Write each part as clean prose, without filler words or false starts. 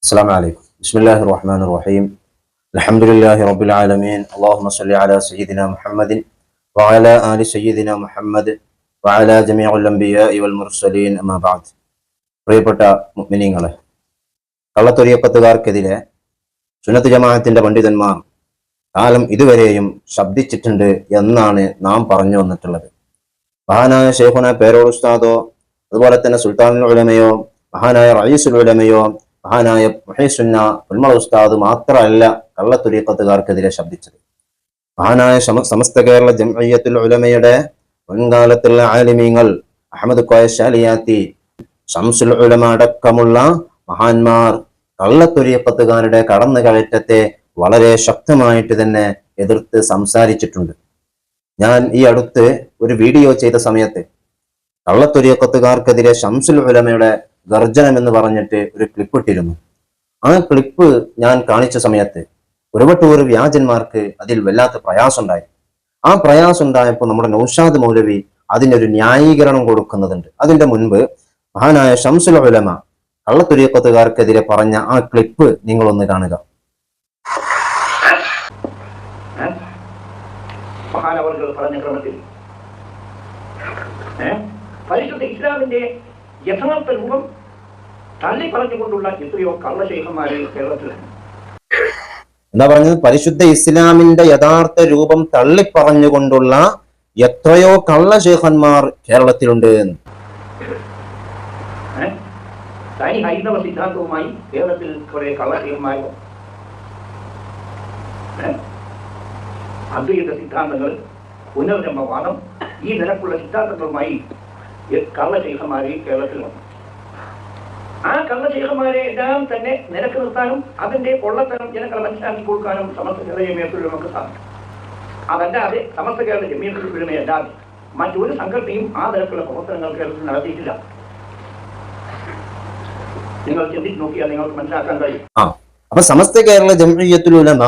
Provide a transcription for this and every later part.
السلام عليكم. بسم الله الرحمن الرحيم. الحمد لله رب العالمين. اللهم صل على سيدنا محمد وعلى آل سيدنا محمد وعلى جميع الأنبياء والمرسلين أما بعد. പ്രിയപ്പെട്ട മുഅ്മിനീങ്ങളെ, കള്ളത്തൊരിയക്കത്തുകാർക്കെതിരെ സുന്നത്ത് ജമാഅത്തിന്റെ പണ്ഡിതന്മാർ കാലം ഇതുവരെയും ശബ്ദിച്ചിട്ടുണ്ട് എന്നാണ് നാം പറഞ്ഞു വന്നിട്ടുള്ളത്. മഹാനായ ശൈഖുന പേരോട് ഉസ്താദോ അതുപോലെ തന്നെ സുൽത്താനുൽ ഉലമയോ മഹാനായ റഈസുൽ ഉലമയോ മഹാനായ മുഹീസുന്ന ഉൽമ ഉസ്താദ് മാത്രമല്ല കള്ളത്തൊരീഖത്തുകാർക്കെതിരെ ശബ്ദിച്ചത്. മഹാനായ സമസ്ത കേരള ജംഇയ്യത്തുൽ ഉലമയുടെ മുൻകാലത്തുള്ള ആലിമീങ്ങൾ അഹമ്മദ് കോയ ശാലിയാത്തി, ശംസുൽ ഉലമ അടക്കമുള്ള മഹാന്മാർ കള്ളത്തൊരീഖത്തുകാരുടെ കടന്നുകയറ്റത്തെ വളരെ ശക്തമായിട്ട് തന്നെ എതിർത്ത് സംസാരിച്ചിട്ടുണ്ട്. ഞാൻ ഈ അടുത്ത് ഒരു വീഡിയോ ചെയ്ത സമയത്ത് കള്ളത്തൊരീഖത്തുകാർക്കെതിരെ ശംസുൽ ഉലമയുടെ ഗർജനം എന്ന് പറഞ്ഞിട്ട് ഒരു ക്ലിപ്പ് ഇട്ടിരുന്നു. ആ ക്ലിപ്പ് ഞാൻ കാണിച്ച സമയത്ത് ഒരുവട്ടൂർ വ്യാജന്മാർക്ക് അതിൽ വല്ലാത്ത പ്രയാസം ഉണ്ടായി. ആ പ്രയാസം ഉണ്ടായപ്പോൾ നമ്മുടെ നൗഷാദ് മൗലവി അതിനൊരു ന്യായീകരണം കൊടുക്കുന്നുണ്ട്. അതിന്റെ മുൻപ് മഹാനായ ശംസുൽ ഉലമ കള്ളത്തൊരീഖത്തുകാർക്കെതിരെ പറഞ്ഞ ആ ക്ലിപ്പ് നിങ്ങളൊന്ന് കാണുക. മഹാനവറുകൾ പറഞ്ഞ ക്രമത്തിൽ പരിശുദ്ധ ഇസ്ലാമിന്റെ യഥാർത്ഥ രൂപം തള്ളി പറഞ്ഞുകൊണ്ടുള്ള എത്രയോ കള്ളശൈഖന്മാരെ കേരളത്തിലാണ്. എന്താ പറഞ്ഞത്? പരിശുദ്ധ ഇസ്ലാമിന്റെ യഥാർത്ഥ രൂപം തള്ളി പറഞ്ഞുകൊണ്ടുള്ള എത്രയോ കള്ളശൈഖന്മാർ കേരളത്തിലുണ്ട്. തനി ഹൈന്ദവ സിദ്ധാന്തവുമായി കേരളത്തിൽ കുറെ കള്ളശൈഖന്മാരോ അദ്വൈത സിദ്ധാന്തങ്ങൾ, പുനർജന്മവാദം, ഈ നിലക്കുള്ള സിദ്ധാന്തങ്ങളുമായി കള്ളശൈഖന്മാരെ കേരളത്തിൽ വന്നു. ആ കള്ളശൈഖന്മാരെ എല്ലാം തന്നെ നിലക്ക് നിർത്താനും അതിന്റെ പൊള്ളത്തരം ജനങ്ങളെ മനസ്സിലാക്കി കൊടുക്കാനും സമസ്ത കേരള ജമിയത്തുൽ ഉലമക്ക് സാധിക്കും. അതല്ലാതെ സമസ്ത കേരള ജമിയത്തുൽ ഉലമയല്ലാതെ മറ്റൊരു സംഘടനയും ആ നിലക്കുള്ള പ്രവർത്തനങ്ങൾ കേരളത്തിൽ നടത്തിയിട്ടില്ല. നിങ്ങൾ ചിന്തിച്ച് നോക്കിയാൽ നിങ്ങൾക്ക് മനസ്സിലാക്കാൻ കഴിയും. അപ്പൊ സമസ്ത കേരള ജംഇയ്യത്തുൽ ഉലമ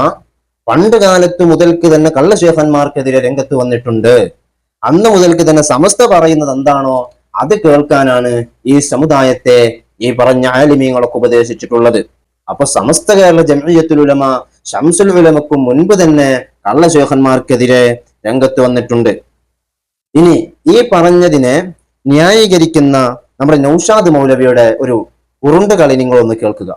പണ്ട് കാലത്ത് മുതൽക്ക് തന്നെ കള്ളശൈഖന്മാർക്കെതിരെ രംഗത്ത് വന്നിട്ടുണ്ട്. അന്ന് മുതൽക്ക് തന്നെ സമസ്ത പറയുന്നത് എന്താണോ അത് കേൾക്കാനാണ് ഈ സമുദായത്തെ ഈ പറഞ്ഞ ആലിമീങ്ങളൊക്കെ ഉപദേശിച്ചിട്ടുള്ളത്. അപ്പൊ സമസ്ത കേരള ജംഇയ്യത്തുൽ ഉലമ ശംസുൽ ഉലമക്ക് മുൻപ് തന്നെ കള്ളശൈഖന്മാർക്കെതിരെ രംഗത്ത് വന്നിട്ടുണ്ട്. ഇനി ഈ പറഞ്ഞതിനെ ന്യായീകരിക്കുന്ന നമ്മുടെ നൗഷാദ് മൗലവിയുടെ ഒരു ഉറുണ്ട് കളി നിങ്ങളൊന്ന് കേൾക്കുക.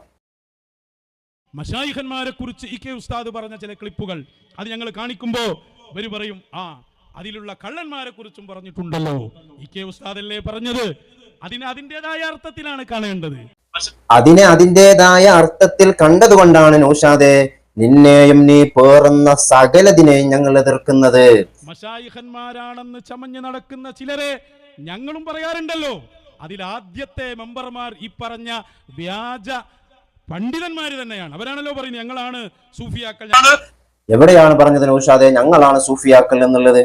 മശായിഖന്മാരെ കുറിച്ച് ഇ കെ ഉസ്താദ് പറഞ്ഞ ചില ക്ലിപ്പുകൾ അത് ഞങ്ങൾ കാണിക്കുമ്പോ ഇവര് പറയും, അതിലുള്ള കള്ളന്മാരെ കുറിച്ചും പറഞ്ഞിട്ടുണ്ടല്ലോ. ഇ കെ ഉസ്താദല്ലേ പറഞ്ഞത്? അതിനെ അതിൻ്റെതായ അർത്ഥത്തിലാണ് കാണേണ്ടത്. അതിനെ അതിൻ്റെതായ അർത്ഥത്തിൽ കണ്ടതുകൊണ്ടാണ് നൗഷാദെ നിന്നെയും നീ പേറുന്ന സകലതിനെയും ഞങ്ങൾ എതിർക്കുന്നത്. മശായിഖന്മാരാണെന്ന് ചമഞ്ഞ് നടക്കുന്ന ചിലരെ ഞങ്ങളും പറയാറുണ്ടല്ലോ. അതിലാദ്യത്തെ മെമ്പർമാർ ഈ പറഞ്ഞ വ്യാജ പണ്ഡിതന്മാര് തന്നെയാണ്. അവരാണല്ലോ പറയുന്നത് ഞങ്ങളാണ് സൂഫിയാക്കൾ. എവിടെയാണ് പറഞ്ഞത് നൗഷാദെ ഞങ്ങളാണ് സൂഫിയാക്കൾ എന്നുള്ളത്?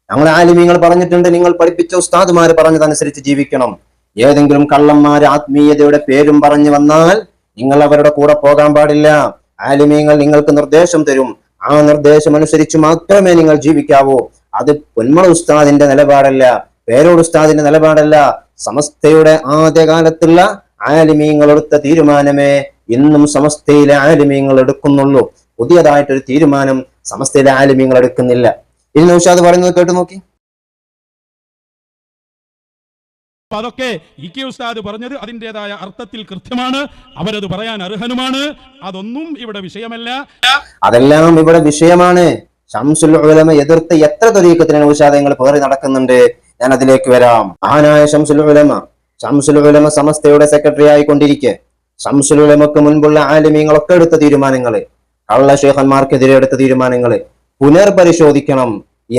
ഞങ്ങൾ ആലിമീങ്ങൾ പറഞ്ഞിട്ടുണ്ട്, നിങ്ങൾ പഠിപ്പിച്ച ഉസ്താദുമാര് പറഞ്ഞതനുസരിച്ച് ജീവിക്കണം. ഏതെങ്കിലും കള്ളന്മാര് ആത്മീയതയുടെ പേരും പറഞ്ഞു വന്നാൽ നിങ്ങൾ അവരുടെ കൂടെ പോകാൻ പാടില്ല. ആലിമീങ്ങൾ നിങ്ങൾക്ക് നിർദ്ദേശം തരും, ആ നിർദ്ദേശം അനുസരിച്ച് മാത്രമേ നിങ്ങൾ ജീവിക്കാവൂ. അത് പൊന്മള ഉസ്താദിന്റെ നിലപാടല്ല, പേരോട് ഉസ്താദിന്റെ നിലപാടല്ല. സമസ്തയുടെ ആദ്യകാലത്തുള്ള ആലിമീങ്ങൾ എടുത്ത തീരുമാനമേ ഇന്നും സമസ്തയിലെ ആലിമീങ്ങൾ എടുക്കുന്നുള്ളൂ. പുതിയതായിട്ടൊരു തീരുമാനം സമസ്തയിലെ ആലിമീങ്ങൾ എടുക്കുന്നില്ല. ഇനി നൗഷാദ് പറയുന്നത് കേട്ടു നോക്കി. അതൊക്കെ ഇ കെ ഉസ്താദ് പറഞ്ഞത് അതിൻ്റെതായ അർത്ഥത്തിൽ കൃത്യമാണ്. അവരത് പറയാൻ അർഹനുമാണ്. അതൊന്നും ഇവിടെ വിഷയമല്ല. അതെല്ലാം ഇവിടെ വിഷയമാണ്. ശംസുൽ ഉലമ എതിർത്ത് എത്ര ത്വരീഖത്തിന് നൗഷാദ് നിങ്ങൾ പേറി നടക്കുന്നുണ്ട്. ഞാൻ അതിലേക്ക് വരാം. മഹാനായ ശംസുൽ ഉലമ സമസ്തയുടെ സെക്രട്ടറി ആയിക്കൊണ്ടിരിക്കെ ശംസുൽ ഉലമക്ക് മുൻപുള്ള ആലിമീങ്ങളൊക്കെ എടുത്ത തീരുമാനങ്ങള്, കള്ളശൈഖന്മാർക്കെതിരെ എടുത്ത തീരുമാനങ്ങള് പുനർപരിശോധിക്കണം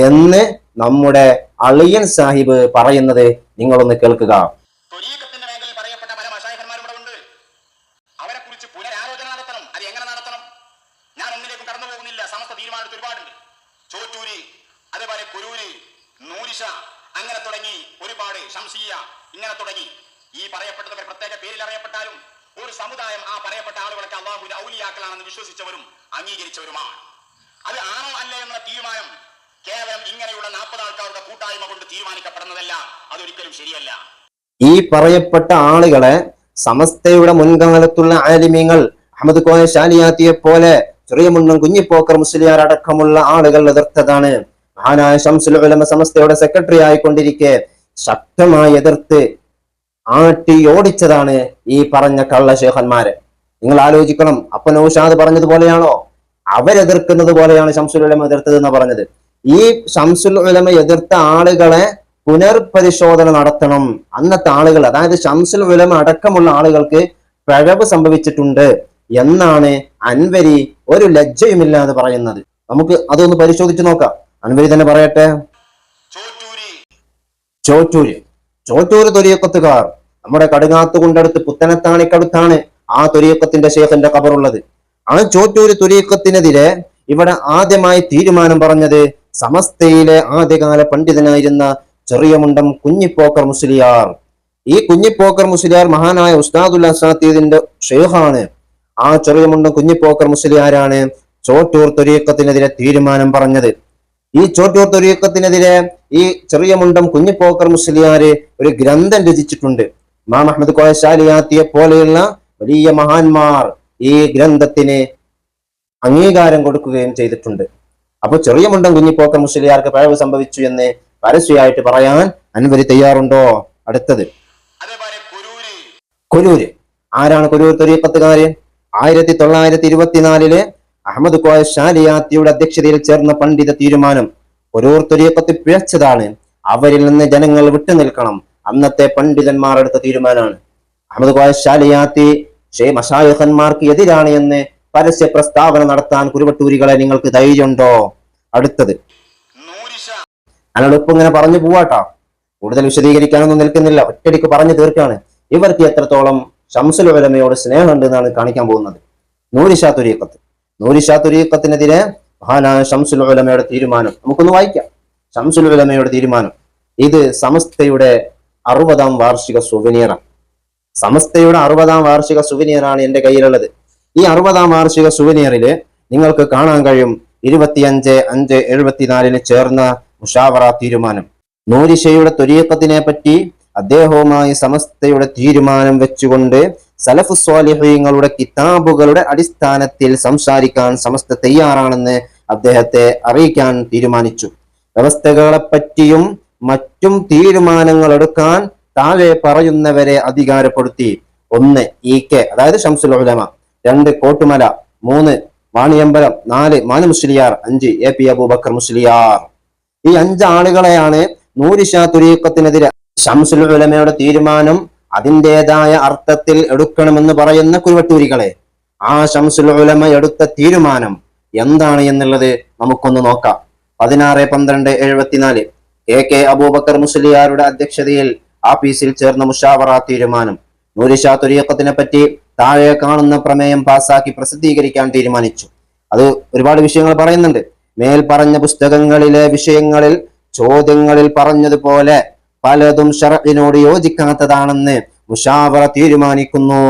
എന്ന് നമ്മുടെ അളിയൻ സാഹിബ് പറയുന്നത് നിങ്ങളൊന്ന് കേൾക്കുക. ത്വരീഖത്തിന്റെ മേഖലയിൽ പറയപ്പെട്ട പല മശായിഖന്മാരും ഇവിടെ ഉണ്ട്. അവരെ കുറിച്ച് പുനരാലോചന നടത്തണം. അത് എങ്ങനെ നടത്തണം? ഞാൻ ഒന്നിലേക്കും കടന്നു പോകുന്നില്ല. സമസ്ത തീരുമാനത്തിൽ ഒരുപാടുണ്ട്. ചോറ്റൂര്, അതേപോലെ കുരൂര്, നൂരിഷ, അങ്ങനെ തുടങ്ങി ഒരുപാട്, ശംസിയ, ഇങ്ങനെ തുടങ്ങി ഈ പറയപ്പെട്ടവർ പ്രത്യേക പേരിൽ അറിയപ്പെട്ടാലും ഒരു സമുദായം ആ പറയപ്പെട്ട ആളുകളൊക്കെ അള്ളാഹുവിന്റെ ഔലിയാക്കളാണെന്ന് വിശ്വസിച്ചവരും അംഗീകരിച്ചവരുമാണ്. അത് ആണോ അല്ലേ എന്ന തീരുമാനം കേവലം ഇങ്ങനെയുള്ള 40 ആൾക്കാരുടെ കൂട്ടായ്മ കൊണ്ട് തീരുമാനിക്കപ്പെടുന്നതല്ല. അതൊരിക്കലും ശരിയല്ല. ഈ പറയപ്പെട്ട ആളുകളെ സമസ്തയുടെ മുൻകാലത്തുള്ള ആലിമീങ്ങൾ അഹമ്മദ് കോയ ശാലിയാത്തിയെ പോലെ ചെറിയ മുണ്ടം കുഞ്ഞിപ്പോക്കർ മുസ്ലിയാർ അടക്കമുള്ള ആളുകൾ എതിർത്തതാണ്. മഹാനായ ശംസുൽ ഉലമ സമസ്തയുടെ സെക്രട്ടറി ആയിക്കൊണ്ടിരിക്കെ ശക്തമായി എതിർത്ത് ആട്ടി ഓടിച്ചതാണ് ഈ പറഞ്ഞ കള്ള ശേഖന്മാരെ. നിങ്ങൾ ആലോചിക്കണം, അപ്പൊ നൗഷാദ് പറഞ്ഞതുപോലെയാണോ? അവരെതിർക്കുന്നത് പോലെയാണ് ശംസുൽ ഉലമ എതിർത്തത് എന്ന് പറഞ്ഞത്. ഈ ശംസുൽ ഉലമ എതിർത്ത ആളുകളെ പുനർപരിശോധന നടത്തണം. അന്നത്തെ ആളുകൾ, അതായത് ശംസുൽ ഉലമ അടക്കമുള്ള ആളുകൾക്ക് പിഴവ് സംഭവിച്ചിട്ടുണ്ട് എന്നാണ് അൻവരി ഒരു ലജ്ജയുമില്ലാതെ പറയുന്നത്. നമുക്ക് അതൊന്ന് പരിശോധിച്ച് നോക്കാം. അൻവരി തന്നെ പറയട്ടെ. ചോറ്റൂര് തൊരിയക്കത്തുകാർ നമ്മുടെ കടുങ്ങാത്ത് കൊണ്ടടുത്ത് പുത്തനത്താണിക്കടുത്താണ് ആ തൊരിയക്കത്തിന്റെ ശേഖന്റെ ഖബറുള്ളത്. ആ ചോറ്റൂര് തൊരിയക്കത്തിനെതിരെ ഇവിടെ ആദ്യമായി തീരുമാനം പറഞ്ഞത് സമസ്തയിലെ ആദ്യകാല പണ്ഡിതനായിരുന്ന ചെറിയ മുണ്ടം കുഞ്ഞിപ്പോക്കർ മുസ്ലിയാർ. ഈ കുഞ്ഞിപ്പോക്കർ മുസ്ലിയാർ മഹാനായ ഉസ്താദുൽ അസാത്തീദിന്റെ ഷെയ്ഖാണ്. ആ ചെറിയ മുണ്ടം കുഞ്ഞിപ്പോക്കർ മുസ്ലിയാരാണ് ചോറ്റൂർ തൊരീക്കത്തിനെതിരെ തീരുമാനം പറഞ്ഞത്. ഈ ചോറ്റൂർ തൊരീക്കത്തിനെതിരെ ഈ ചെറിയ മുണ്ടം കുഞ്ഞിപ്പോക്കർ മുസ്ലിയാര് ഒരു ഗ്രന്ഥം രചിച്ചിട്ടുണ്ട്. ഇമാം അഹ്മദ് കോയ ശാലിയാത്തിയെ പോലെയുള്ള വലിയ മഹാന്മാർ ഈ ഗ്രന്ഥത്തിന് അംഗീകാരം കൊടുക്കുകയും ചെയ്തിട്ടുണ്ട്. അപ്പൊ ചെറിയ മുണ്ടം കുഞ്ഞിപ്പോക്കർ മുസ്ലിയാർക്ക് പിഴവ് സംഭവിച്ചു എന്ന് പരസ്യമായിട്ട് പറയാൻ അൻവരി തയ്യാറുണ്ടോ? അടുത്തത് കൊരൂര്. ആരാണ് കൊരൂർ തൊരീക്കത്തുകാര്? 1924 അഹമ്മദ് കോയ ശാലിയാത്തിയുടെ അധ്യക്ഷതയിൽ ചേർന്ന പണ്ഡിത തീരുമാനം കൊരൂർ തൊരീക്കത്ത് പിഴച്ചതാണ്, അവരിൽ നിന്ന് ജനങ്ങൾ വിട്ടുനിൽക്കണം. അന്നത്തെ പണ്ഡിതന്മാർ എടുത്ത തീരുമാനമാണ്. അഹമ്മദ് കോയ ശാലിയാത്തി മശായിഖന്മാർക്ക് എതിരാണ് എന്ന് പരസ്യ പ്രസ്താവന നടത്താൻ കുരുവട്ടൂരികളെ നിങ്ങൾക്ക് ധൈര്യമുണ്ടോ? അടുത്തത് അതിനോടൊപ്പം ഇങ്ങനെ പറഞ്ഞു പോവാട്ടോ, കൂടുതൽ വിശദീകരിക്കാനൊന്നും നിൽക്കുന്നില്ല, ഒറ്റടിക്ക് പറഞ്ഞു തീർക്കാണ്. ഇവർക്ക് എത്രത്തോളം ശംസുൽ ഉലമയോട് സ്നേഹമുണ്ട് എന്നാണ് കാണിക്കാൻ പോകുന്നത്. നൂരിഷാ തുരീഖത്തിനെതിരെ മഹാനായ ശംസുൽ ഉലമയുടെ തീരുമാനം നമുക്കൊന്ന് വായിക്കാം. ശംസുൽ ഉലമയുടെ തീരുമാനം ഇത് സമസ്തയുടെ 60ാം വാർഷിക സുവനീറാണ്. സമസ്തയുടെ 60ാം വാർഷിക സുവനീറാണ് എന്റെ കയ്യിലുള്ളത്. ഈ 60ാം വാർഷിക സുവനീറില് നിങ്ങൾക്ക് കാണാൻ കഴിയും 25/5/74 ചേർന്ന മുഷാവറ തീരുമാനം. നൂരിഷയുടെ ത്വരീഖത്തിനെ പറ്റി അദ്ദേഹവുമായി സമസ്തയുടെ തീരുമാനം വെച്ചുകൊണ്ട് സലഫു സ്വാലിഹീങ്ങളുടെ കിതാബുകളുടെ അടിസ്ഥാനത്തിൽ സംസാരിക്കാൻ സമസ്ത തയ്യാറാണെന്ന് അദ്ദേഹത്തെ അറിയിക്കാൻ തീരുമാനിച്ചു. വ്യവസ്ഥകളെ പറ്റിയും മറ്റും തീരുമാനങ്ങൾ എടുക്കാൻ താഴെ പറയുന്നവരെ അധികാരപ്പെടുത്തി. 1 EK അതായത് ശംസുൽ ഉലമ, 2 കോട്ടുമല, 3 വാണിയമ്പലം, 4 മാനു മുസ്ലിയാർ, 5 AP അബൂബക്കർ മുസ്ലിയാർ. ഈ 5 ആളുകളെയാണ് നൂരിഷാ തുരീഖത്തിനെതിരെ ശംസുൽ ഉലമയുടെ തീരുമാനം അതിൻ്റെതായ അർത്ഥത്തിൽ എടുക്കണമെന്ന് പറയുന്ന കുരുവട്ടൂരികളെ. ആ ശംസുൽ ഉലമ എടുത്ത തീരുമാനം എന്താണ് എന്നുള്ളത് നമുക്കൊന്ന് നോക്കാം. 16/12/74 AK അബൂബക്കർ മുസ്ലിയാരുടെ അധ്യക്ഷതയിൽ ആഫീസിൽ ചേർന്ന മുഷാവറ തീരുമാനം നൂരിഷാ തുരീഖത്തിനെ പറ്റി താഴെ കാണുന്ന പ്രമേയം പാസാക്കി പ്രസിദ്ധീകരിക്കാൻ തീരുമാനിച്ചു. അത് ഒരുപാട് വിഷയങ്ങൾ പറയുന്നുണ്ട്. മേൽ പറഞ്ഞ പുസ്തകങ്ങളിലെ വിഷയങ്ങളിൽ ചോദ്യങ്ങളിൽ പറഞ്ഞതുപോലെ പലതും ശർഇനോട് യോജിക്കാത്തതാണെന്ന് മുഷാവറ തീരുമാനിക്കുന്നു.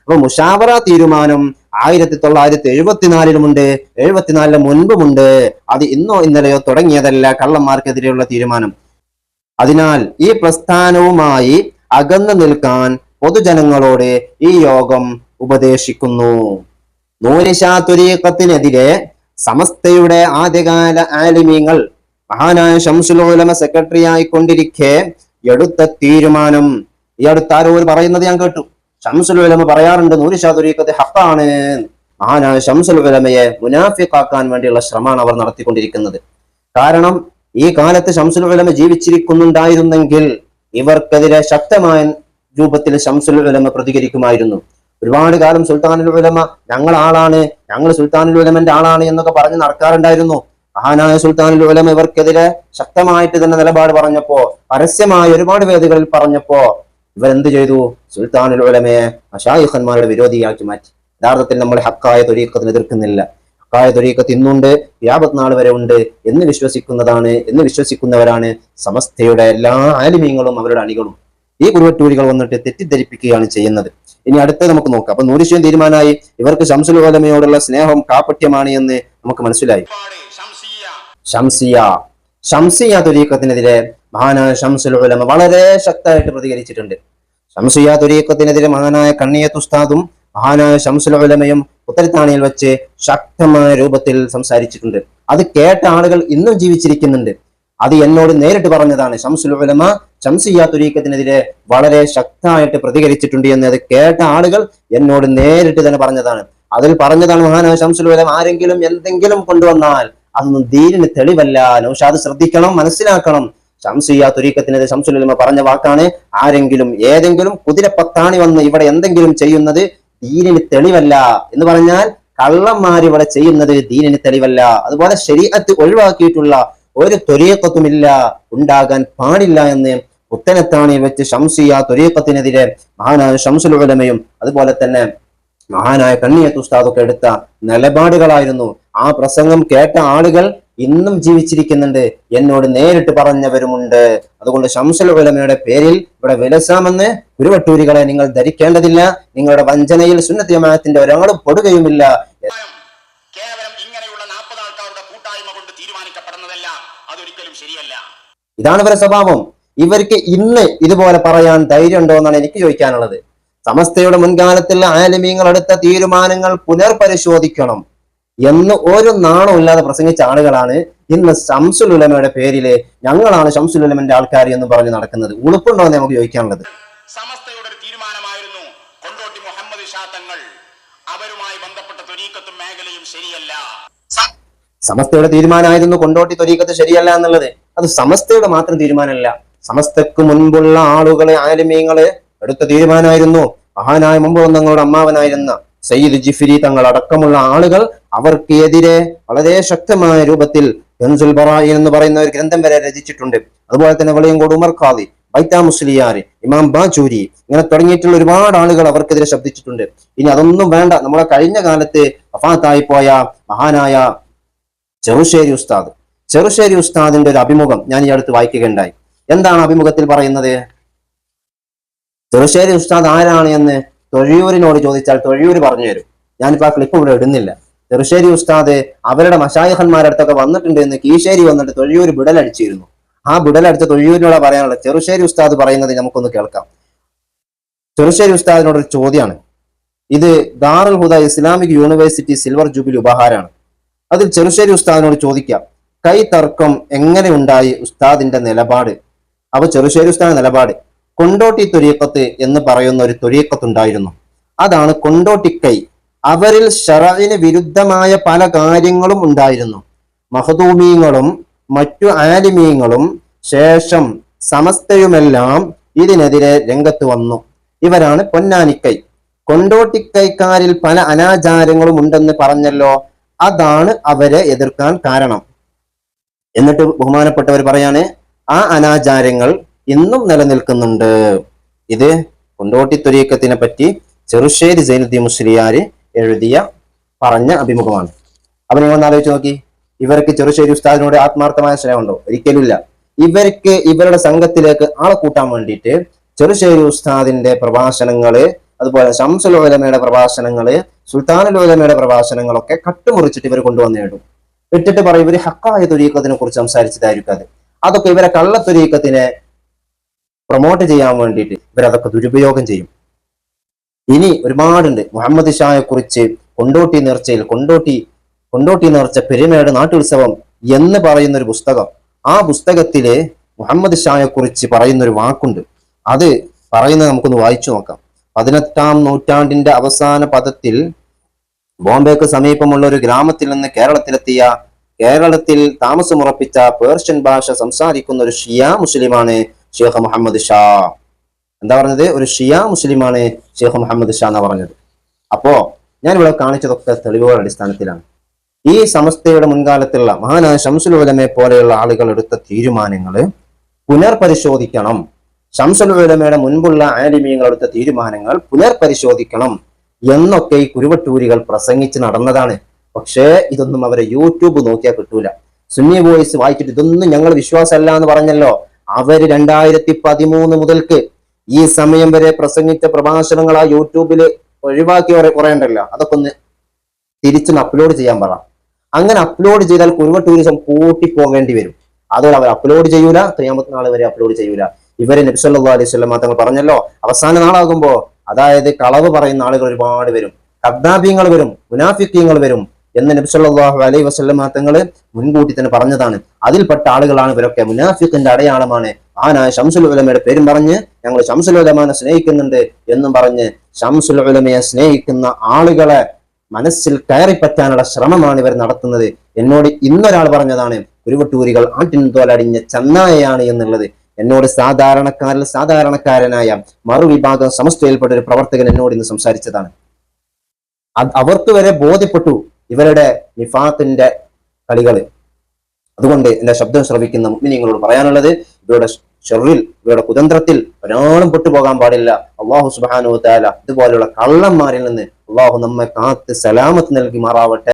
അപ്പൊ മുഷാവറ തീരുമാനം 1974 74 മുൻപുമുണ്ട്. അത് ഇന്നോ ഇന്നലെയോ തുടങ്ങിയതല്ല കള്ളന്മാർക്കെതിരെയുള്ള തീരുമാനം. അതിനാൽ ഈ പ്രസ്ഥാനവുമായി അകന്നു നിൽക്കാൻ പൊതുജനങ്ങളോട് ഈ യോഗം ഉപദേശിക്കുന്നു. നൂരിഷാ തുരീഖത്തിനെതിരെ സമസ്തയുടെ ആദ്യകാല ആലിമീങ്ങൾ മഹാനായ ശംസുൽ ഉലമ സെക്രട്ടറി ആയിക്കൊണ്ടിരിക്കെ എടുത്ത തീരുമാനം ഈ അടുത്ത ആരോ പറയുന്നത് ഞാൻ കേട്ടു. ശംസുൽ ഉലമ പറയാറുണ്ട് നൂരിഷാ തുരീഖത്ത് ഹഖാണ്. മഹാനായ ശംസുൽ ഉലമയെ മുനാഫിഖാക്കാൻ വേണ്ടിയുള്ള ശ്രമമാണ് അവർ നടത്തിക്കൊണ്ടിരിക്കുന്നത്. കാരണം ഈ കാലത്ത് ശംസുൽ ഉലമ ജീവിച്ചിരിക്കുന്നുണ്ടായിരുന്നെങ്കിൽ ഇവർക്കെതിരെ ശക്തമായ രൂപത്തിൽ ശംസുൽ ഉലമ പ്രതികരിക്കുമായിരുന്നു. ഒരുപാട് കാലം സുൽത്താനുൽ ഉലമ ഞങ്ങൾ സുൽത്താനുൽ ഉലമന്റെ ആളാണ് എന്നൊക്കെ പറഞ്ഞ് നടക്കാറുണ്ടായിരുന്നു. മഹാനായ സുൽത്താനുൽ ഉലമ ഇവർക്കെതിരെ ശക്തമായിട്ട് തന്നെ നിലപാട് പറഞ്ഞപ്പോ, പരസ്യമായ ഒരുപാട് വേദികളിൽ പറഞ്ഞപ്പോ ഇവരെന്ത് ചെയ്തു? സുൽത്താനുൽ ഉലമയെ മശായിഖന്മാരുടെ വിരോധിയാക്കി മാറ്റി. യഥാർത്ഥത്തിൽ നമ്മൾ ഹക്കായ ത്വരീഖത്തിനെ എതിർക്കുന്നില്ല. ഹക്കായ ത്വരീഖത്ത് ഇന്നുണ്ട്, ഖിയാമത്ത് നാൾ വരെ ഉണ്ട് എന്ന് വിശ്വസിക്കുന്നവരാണ് സമസ്തയുടെ എല്ലാ ആലിമീങ്ങളും അവരുടെ അണികളും. ഈ കുരുവട്ടൂരികൾ വന്നിട്ട് തെറ്റിദ്ധരിപ്പിക്കുകയാണ് ചെയ്യുന്നത്. ഇനി അടുത്ത നമുക്ക് നോക്കാം. അപ്പൊ നൂരിഷയും തീരുമാനമായി, ഇവർക്ക് ശംസുൽ ഉലമയോടുള്ള സ്നേഹം കാപട്യമാണ് എന്ന് നമുക്ക് മനസ്സിലായി. ശംസിയ തുരീഖത്തിനെതിരെ മഹാനായ ശംസുൽ ഉലമ വളരെ ശക്തമായിട്ട് പ്രതികരിച്ചിട്ടുണ്ട്. ശംസിയ തുരീഖത്തിനെതിരെ മഹാനായ കണ്ണിയത്ത് ഉസ്താദും മഹാനായ ശംസുൽ ഉലമയും പുത്തരിത്താണിയിൽ വെച്ച് ശക്തമായ രൂപത്തിൽ സംസാരിച്ചിട്ടുണ്ട്. അത് കേട്ട ആളുകൾ ഇന്നും ജീവിച്ചിരിക്കുന്നുണ്ട്. അത് എന്നോട് നേരിട്ട് പറഞ്ഞതാണ്. ശംസുൽ ഉലമ ശംസിയ്യ തുരീഖത്തിനെതിരെ വളരെ ശക്തമായിട്ട് പ്രതികരിച്ചിട്ടുണ്ട് എന്ന് അത് കേട്ട ആളുകൾ എന്നോട് നേരിട്ട് തന്നെ പറഞ്ഞതാണ്. അതിൽ പറഞ്ഞതാണ് മഹാനായ ശംസുൽ ഉലമ ആരെങ്കിലും എന്തെങ്കിലും കൊണ്ടുവന്നാൽ അതൊന്നും ദീനിന് തെളിവല്ല. നൗഷാദ് ശ്രദ്ധിക്കണം, മനസ്സിലാക്കണം. ശംസിയ്യ തുരീഖത്തിനെതിരെ ശംസുൽ ഉലമ പറഞ്ഞ വാക്കാണ്. ആരെങ്കിലും ഏതെങ്കിലും കുതിരപ്പത്താണി വന്ന് ഇവിടെ എന്തെങ്കിലും ചെയ്യുന്നത് ദീനിന് തെളിവല്ല എന്ന് പറഞ്ഞാൽ കള്ളന്മാർ ഇവിടെ ചെയ്യുന്നത് ദീനിന് തെളിവല്ല. അതുപോലെ ശരീഅത്ത് ഒഴിവാക്കിയിട്ടുള്ള ഒരു ത്വരീഖത്തുമില്ല, ഉണ്ടാകാൻ പാടില്ല എന്ന് പുത്തനത്താണി വെച്ച് ശംസിയ്യ ത്വരീഖത്തിനെതിരെ മഹാനായ ശംസുൽ ഉലമയും അതുപോലെ തന്നെ മഹാനായ കണ്ണിയത്ത് ഉസ്താദൊക്കെ എടുത്ത നിലപാടുകളായിരുന്നു. ആ പ്രസംഗം കേട്ട ആളുകൾ ഇന്നും ജീവിച്ചിരിക്കുന്നുണ്ട്, എന്നോട് നേരിട്ട് പറഞ്ഞവരുമുണ്ട്. അതുകൊണ്ട് ശംസുൽ ഉലമയുടെ പേരിൽ ഇവിടെ വിലസാമെന്ന് കുരുവട്ടൂരികളെ നിങ്ങൾ ധരിക്കേണ്ടതില്ല. നിങ്ങളുടെ വഞ്ചനയിൽ സുന്നത്ത് ജമാഅത്തിന്റെ ഒരാളും പെടുകയുമില്ല. കേവലം ഇങ്ങനെയുള്ള 40 ആൾക്കാരുടെ കൂട്ടായ്മ കൊണ്ട് തീരുമാനിക്കപ്പെടുന്നതല്ല. അതൊരിക്കലും ശരിയല്ല. ഇതാണ് ഇവരുടെ സ്വഭാവം. ഇവർക്ക് ഇന്ന് ഇതുപോലെ പറയാൻ ധൈര്യം ഉണ്ടോ എന്നാണ് എനിക്ക് ചോദിക്കാനുള്ളത്. സമസ്തയുടെ മുൻകാലത്തുള്ള ആലിമീങ്ങൾ എടുത്ത തീരുമാനങ്ങൾ പുനർപരിശോധിക്കണം എന്ന് ഒരു നാണവും ഇല്ലാതെ പ്രസംഗിച്ച ആളുകളാണ് ഇന്ന് ശംസുൽ ഉലമയുടെ പേരില് ഞങ്ങളാണ് ശംസുൽ ഉലമന്റെ ആൾക്കാർ എന്ന് പറഞ്ഞ് നടക്കുന്നത്. ഉളുപ്പുണ്ടോ എന്ന് നമുക്ക് ചോദിക്കാനുള്ളത്. സമസ്തയുടെ ഒരു തീരുമാനമായിരുന്നു കൊണ്ടോട്ടി മുഹമ്മദ് ഷാ തങ്ങൾ അവരുമായി ബന്ധപ്പെട്ട ത്വരീഖത്തും മേഖലയും ശരിയല്ല. സമസ്തയുടെ തീരുമാനമായിരുന്നു കൊണ്ടോട്ടി ത്വരീഖത്ത് ശരിയല്ല എന്നുള്ളത്. അത് സമസ്തയുടെ മാത്രം തീരുമാനമല്ല, സമസ്തക്ക് മുൻപുള്ള ആളുകളെ ആലിമീങ്ങള് എടുത്ത തീരുമാനമായിരുന്നു. മഹാനായ മുമ്പ് തങ്ങളുടെ അമ്മാവനായിരുന്ന സയ്യിദ് ജിഫ്രി തങ്ങൾ അടക്കമുള്ള ആളുകൾ അവർക്ക് എതിരെ വളരെ ശക്തമായ രൂപത്തിൽ കൻസുൽ ബറാഇ എന്ന് പറയുന്ന ഒരു ഗ്രന്ഥം വരെ രചിച്ചിട്ടുണ്ട്. അതുപോലെ തന്നെ വെളിയങ്കോട് ഉമർ ഖാദി, ബൈത്ത മുസ്ലിയാർ, ഇമാം ബാജൂരി, ഇങ്ങനെ തുടങ്ങിയിട്ടുള്ള ഒരുപാട് ആളുകൾ അവർക്കെതിരെ ശബ്ദിച്ചിട്ടുണ്ട്. ഇനി അതൊന്നും വേണ്ട, നമ്മളെ കഴിഞ്ഞ കാലത്ത് വഫാത്തായി പോയ മഹാനായ ചെറുശ്ശേരി ഉസ്താദിന്റെ ഒരു അഭിമുഖം ഞാൻ ഈ അടുത്ത് വായിക്കുകയുണ്ടായി. എന്താണ് അഭിമുഖത്തിൽ പറയുന്നത്? ചെറുശ്ശേരി ഉസ്താദ് ആരാണ് എന്ന് തൊഴിയൂരിനോട് ചോദിച്ചാൽ തൊഴിയൂര് പറഞ്ഞു തരും. ഞാനിപ്പോ ആ ക്ലിപ്പ് ഇവിടെ ഇടുന്നില്ല. ചെറുശ്ശേരി ഉസ്താദ് അവരുടെ മശായിഖന്മാരുടെ അടുത്തൊക്കെ വന്നിട്ടുണ്ട് എന്ന് കീശേരി വന്നിട്ട് തൊഴിയൂര് ബിടലടിച്ചിരുന്നു. ആ ബിടലടിച്ച തൊഴിയൂരിനോട് പറയാനുള്ള ചെറുശ്ശേരി ഉസ്താദ് പറയുന്നത് നമുക്കൊന്ന് കേൾക്കാം. ചെറുശ്ശേരി ഉസ്താദിനോടൊരു ചോദ്യമാണ്. ഇത് ദാറുൽ ഹുദ ഇസ്ലാമിക് യൂണിവേഴ്സിറ്റി സിൽവർ ജൂബിലി ഉപഹാരമാണ്. അതിൽ ചെറുശ്ശേരി ഉസ്താദിനോട് ചോദിക്കാം, കൈ തർക്കം എങ്ങനെ ഉണ്ടായി ഉസ്താദിന്റെ നിലപാട്? അപ്പൊ ചെറുശ്ശേരി ഉസ്താദിന്റെ നിലപാട്, കൊണ്ടോട്ടി ത്വരീഖത്ത് എന്ന് പറയുന്ന ഒരു ത്വരീഖത്ത് ഉണ്ടായിരുന്നു. അതാണ് കൊണ്ടോട്ടിക്കൈ. അവരിൽ ശറഇന് വിരുദ്ധമായ പല കാര്യങ്ങളും ഉണ്ടായിരുന്നു. മഖ്ദൂമീങ്ങളും മറ്റു ആലിമീങ്ങളും ശേഷം സമസ്തയുമെല്ലാം ഇതിനെതിരെ രംഗത്ത് വന്നു. ഇവരാണ് പൊന്നാനിക്കൈ. കൊണ്ടോട്ടിക്കൈക്കാരിൽ പല അനാചാരങ്ങളും ഉണ്ടെന്ന് പറഞ്ഞല്ലോ, അതാണ് അവരെ എതിർക്കാൻ കാരണം. എന്നിട്ട് ബഹുമാനപ്പെട്ടവർ പറയാണ്, ആ അനാചാരങ്ങൾ ഇന്നും നിലനിൽക്കുന്നുണ്ട്. ഇത് കൊണ്ടോട്ടി ത്വരീഖത്തിനെ പറ്റി ചെറുശ്ശേരി സൈനുദ്ദീൻ മുസ്ലിയാർ പറഞ്ഞ അഭിമുഖമാണ്. അപ്പൊ നിങ്ങൾ ഒന്ന് ആലോചിച്ച് നോക്കി, ഇവർക്ക് ചെറുശ്ശേരി ഉസ്താദിനോട് ആത്മാർത്ഥമായ സ്നേഹമുണ്ടോ? ഒരിക്കലുമില്ല. ഇവർക്ക് ഇവരുടെ സംഘത്തിലേക്ക് ആളെ കൂട്ടാൻ വേണ്ടിയിട്ട് ചെറുശ്ശേരി ഉസ്താദിന്റെ പ്രഭാഷണങ്ങള്, അതുപോലെ ശംസുൽ ഉലമയുടെ പ്രഭാഷണങ്ങള്, സുൽത്താനുൽ ഉലമയുടെ പ്രഭാഷണങ്ങളൊക്കെ കട്ടുമുറിച്ചിട്ട് ഇവർ കൊണ്ടുവന്നിടും. ഇട്ടിട്ട് പറയും ഇവര് ഹക്കായ ത്വരീഖത്തിനെ കുറിച്ച് സംസാരിച്ചതായിരിക്കും. അതൊക്കെ ഇവരെ കള്ള ത്വരീഖത്തിനെ പ്രൊമോട്ട് ചെയ്യാൻ വേണ്ടിയിട്ട് ഇവരതൊക്കെ ദുരുപയോഗം ചെയ്യും. ഇനി ഒരുപാടുണ്ട്. മുഹമ്മദ് ഷായെ കുറിച്ച് കൊണ്ടോട്ടി നേർച്ച പെരുമയുടെ നാട്ടുത്സവം എന്ന് പറയുന്ന ഒരു പുസ്തകം, ആ പുസ്തകത്തില് മുഹമ്മദ് ഷായെ കുറിച്ച് പറയുന്ന ഒരു വാക്കുണ്ട്. അത് പറയുന്നത് നമുക്കൊന്ന് വായിച്ചു നോക്കാം. 18-ാം നൂറ്റാണ്ടിന്റെ അവസാന പദത്തിൽ ബോംബെക്ക് സമീപമുള്ള ഒരു ഗ്രാമത്തിൽ നിന്ന് കേരളത്തിൽ താമസമുറപ്പിച്ച പേർഷ്യൻ ഭാഷ സംസാരിക്കുന്ന ഒരു ഷിയ മുസ്ലിമാണ് ഷെയ്ഖ് മുഹമ്മദ് ഷാ. എന്താ പറഞ്ഞത്? ഒരു ഷിയ മുസ്ലിമാണ് ഷെയ്ഖ് മുഹമ്മദ് ഷാ എന്നാ പറഞ്ഞത്. അപ്പോ ഞാൻ ഇവിടെ കാണിച്ചതൊക്കെ തെളിവുകളുടെ അടിസ്ഥാനത്തിലാണ്. ഈ സമസ്തയുടെ മുൻകാലത്തുള്ള മഹാനായ ശംസുൽ ഉലമയെ പോലെയുള്ള ആളുകൾ എടുത്ത തീരുമാനങ്ങൾ പുനർപരിശോധിക്കണം. ശംസുൽ ഉലമയുടെ മുൻപുള്ള ആലിമീങ്ങൾ എടുത്ത തീരുമാനങ്ങൾ പുനർപരിശോധിക്കണം എന്നൊക്കെ ഈ കുരുവട്ടൂരികൾ പ്രസംഗിച്ച് നടന്നതാണ്. പക്ഷേ ഇതൊന്നും അവരെ യൂട്യൂബ് നോക്കിയാൽ കിട്ടൂല. സുന്നി വോയിസ് വായിച്ചിട്ട് ഇതൊന്നും ഞങ്ങൾ വിശ്വാസമല്ല എന്ന് പറഞ്ഞല്ലോ. അവര് 2013 മുതൽക്ക് ഈ സമയം വരെ പ്രസംഗിച്ച പ്രഭാഷണങ്ങൾ ആ യൂട്യൂബിൽ ഒഴിവാക്കി കുറെ ഉണ്ടല്ലോ, അതൊക്കെ ഒന്ന് തിരിച്ചൊന്ന് അപ്ലോഡ് ചെയ്യാൻ പറ. അങ്ങനെ അപ്ലോഡ് ചെയ്താൽ കുരുവട്ടൂരിസം കൂട്ടി പോകേണ്ടി വരും. അതോടെ അവർ അപ്ലോഡ് ചെയ്യൂല, ഖിയാമത്ത് നാൾ വരെ അപ്ലോഡ് ചെയ്യൂല. ഇവര് നബി സല്ലല്ലാഹു അലൈഹി വസല്ലം തങ്ങൾ പറഞ്ഞല്ലോ, അവസാന നാളാകുമ്പോ അതായത് കളവ് പറയുന്ന ആളുകൾ ഒരുപാട് വരും. കദ്ദാബീങ്ങൾ വരും, മുനാഫിക്കീങ്ങൾ വരും എന്ന് നബി സല്ലല്ലാഹു അലൈഹി വസല്ലമ തങ്ങൾ മുൻകൂട്ടി തന്നെ പറഞ്ഞതാണ്. അതിൽപ്പെട്ട ആളുകളാണ് ഇവരൊക്കെ. മുനാഫിഖിന്റെ അടയാളമാണ്. ആനായ ശംസുൽ ഉലമയുടെ പേരും പറഞ്ഞ് ഞങ്ങൾ ശംസുൽ ഉലമാനെ സ്നേഹിക്കുന്നുണ്ട് എന്നും പറഞ്ഞ് ശംസുൽ ഉലമയെ സ്നേഹിക്കുന്ന ആളുകളെ മനസ്സിൽ കയറിപ്പറ്റാനുള്ള ശ്രമമാണ് ഇവർ നടത്തുന്നത്. എന്നോട് ഇന്നൊരാൾ പറഞ്ഞതാണ് കുരുവട്ടൂരികൾ ആട്ടിൻ തോലടിഞ്ഞ ചന്നായയാണ് എന്നുള്ളത്. എന്നോട് സാധാരണക്കാരനായ മറുവിഭാഗം സമസ്തയിൽപ്പെട്ട ഒരു പ്രവർത്തകൻ എന്നോട് ഇന്ന് സംസാരിച്ചതാണ്. അവർക്ക് വരെ ബോധ്യപ്പെട്ടു ഇവരുടെ നിഫാഖിന്റെ കളികള്. അതുകൊണ്ട് എന്റെ ശബ്ദം ശ്രവിക്കുന്ന മുഅ്മിനീങ്ങളോട് പറയാനുള്ളത്, ഇവരുടെ ഷർറിൽ, ഇവരുടെ കുതന്ത്രത്തിൽ ഒരാളും പെട്ടുപോകാൻ പാടില്ല. അല്ലാഹു സുബ്ഹാനഹു വ തആല ഇതുപോലുള്ള കള്ളന്മാരിൽ നിന്ന് അല്ലാഹു നമ്മെ കാത്ത് സലാമത്ത് നൽകി മാറാവട്ടെ.